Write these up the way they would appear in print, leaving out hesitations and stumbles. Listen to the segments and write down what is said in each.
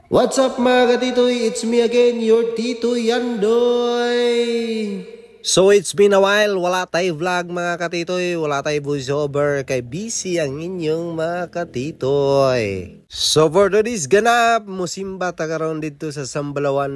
What's up mga katitoy? It's me again, your Tito Yandoy. So it's been a while, wala tayo vlog mga katitoy, wala tayo voiceover, kay busy ang inyong mga katitoy. So for today's ganap, musimba tagaroon dito sa Sambalawan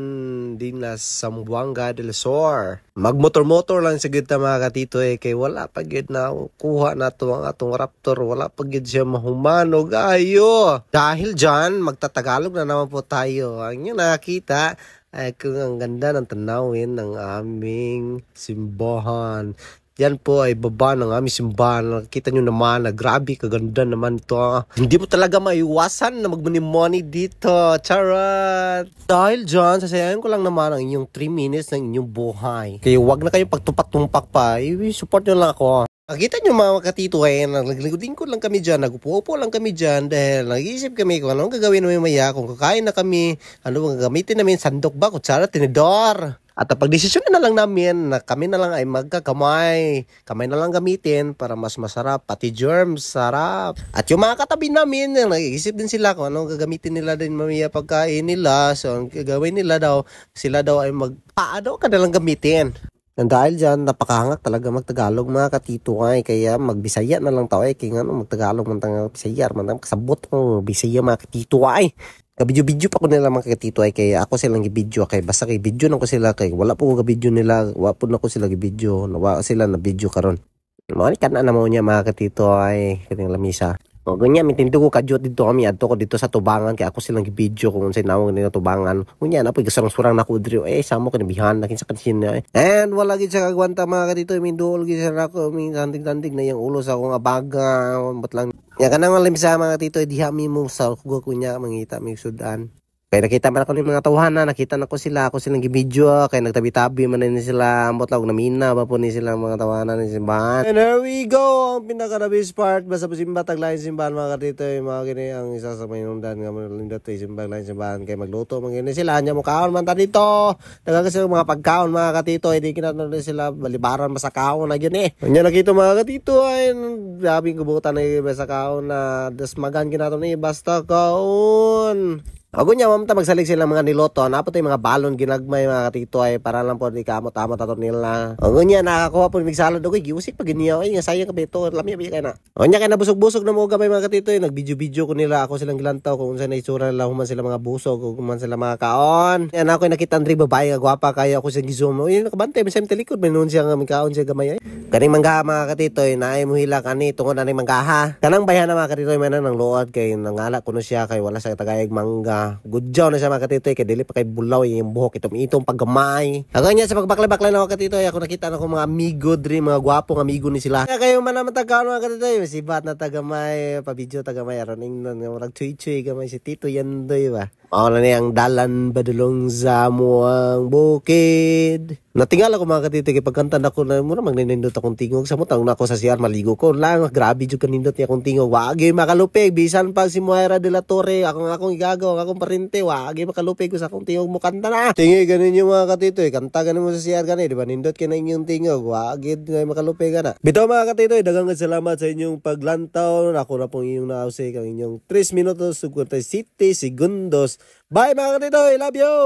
din na Zamboanga del Sur. Magmotor-motor lang sa gita mga katitoy, kay wala pa gid na kuha na to ang atong Raptor, wala pa gid siya mahumanog ayo. Dahil dyan, magtatagalog na naman po tayo. Ang inyo nakita ay kung ang ganda ng tanawin ng aming simbahan. Yan po ay baba ng aming simbahan. Nakikita nyo naman na grabe kaganda naman ito. Hindi mo talaga maiwasan na magmuni-money dito. Charot! Dahil dyan, sasayahin ko lang naman ang inyong 3 minutes ng inyong buhay. Kaya wag na kayong pagtupak-tumpak pa. I-support nyo lang ako. Nakita nyo mga katito naglingkod lang kami dyan, nagupo-upo lang kami dyan dahil nag-iisip kami kung anong gagawin namin maya, kung kakain na kami, ano ang gagamitin namin, sandok ba, kutsara, tinidor. At pagdesisyon na lang namin na kami na lang ay magkakamay. Kamay na lang gamitin para mas masarap, pati germs, sarap. At yung mga katabi namin, nag-iisip din sila kung anong gagamitin nila din mamaya pagkain nila. So ang gagawin nila daw, sila daw ay magpaano ka na lang gamitin. And dahil dyan, napakahangak talaga magtagalog mga katito ay. Kaya magbisaya na lang tao ay. Kaya nga magtagalog man tanga bisaya. Man kasabot mo bisaya mga katito ay. Kabidyo-bidyo pa ko nila mga katito ay. Kaya ako silang gibidyo. Kaya basta kay bidyo na ko sila. Kaya wala po ko gabidyo nila. Wala po na ko sila gibidyo. Wala sila na bidyo karon. Mga kan na naman niya mga katito ay. Kating lamisa. O ganyan, mintinto ko kadyot dito kami adto ko dito sa tubangan kaya ako silang gibidyo kung unsay nawag nila tubangan. Kunya na po gasarang-surang na kudrio samo kinabihan nakin sa kansin eh. And wala gid sa kagwanta mga kadito mindol gid sa ako tandig-tandig na yung ulo sa akong abaga but lang. Ya kanang limsa mga kadito diha mi mo sa kugo kunya mangita mi sudan. Kaya nakita man ako ng mga tawanan, nakita na ko sila, ako silang gibidyo, kaya nagtabi-tabi man na sila, ambot lang, namina ba po ni sila mga tawanan ni simbahan. And here we go, ang pinaka-best part, basta po simba, taglayin simbahan mga katito, mga gini, ang isa sa mayundan nga mga lindot, simbahan, simbahan, kaya magluto, mga gini sila, niya mo kaon man ta dito, nagkakas mga pagkaon mga katito, hindi kinatan sila, balibaran masakaon na yun eh. Kanya nakita mga katito, ay, sabing kubutan na masakaon na, dasmagan kinaton eh, basta kaon. Ako niya mamta magsalig sila mga niloto. Napo tayo mga balon ginagmay mga katito ay para lang po di kamot-amot ato nila. Ako niya nakakuha po ng salad okay giusik pag iniyaw ay sayang ka beto lami kay na. Ako niya kay nabusog-busog na mo gamay mga katito ay nagbidyo-bidyo ko nila ako silang gilantaw kung unsa na itsura nila human sila mga busog kung man sila mga kaon. Yan ako nakita Andre babae nga gwapa kaya ako sa gizoom. Uy nakabantay sa telikod menon siya nga kaon siya gamay ay. Kaning mangga mga katito ay naay mo hila kani tungod ani manggaha. Kanang bayan na mga katito ay manan ng luod kay nangala kuno siya kay wala sa tagayag mangga. Good job na siya mga katitoy kay dili pa kay bulaw yung buhok itong paggamay. Ako niya sa pagbaklay-baklay na mga katitoy ako nakita na ko mga amigo diri mga gwapong amigo ni sila. Kaya kayo man naman tagaon mga katitoy sibat na tagamay pabidyo tagamay aron ingnon nga murag chuy-chuy gamay si Tito Yandoy ba. Mao na niyang dalan badulong sa muang bukid. Natingala ko mga katitoy kay pagkanta nako na mura magninindot akong tingog sa mutang nako sa CR maligo ko lang grabe jud kanindot niya akong tingog wagi makalupig bisan pag si Moira de la Torre akong igagaw akong parente wagi makalupig ko sa akong tingog mo kanta na tingi ganin yung mga katitoy kanta ganin mo sa CR gani di ba nindot kay na inyong tingog wagi ngay makalupig na bitaw mga katitoy daghang salamat sa inyong paglantaw ako na pong inyong nausay kang inyong 3 minutos 57 segundos. Bye mga katitoy love you.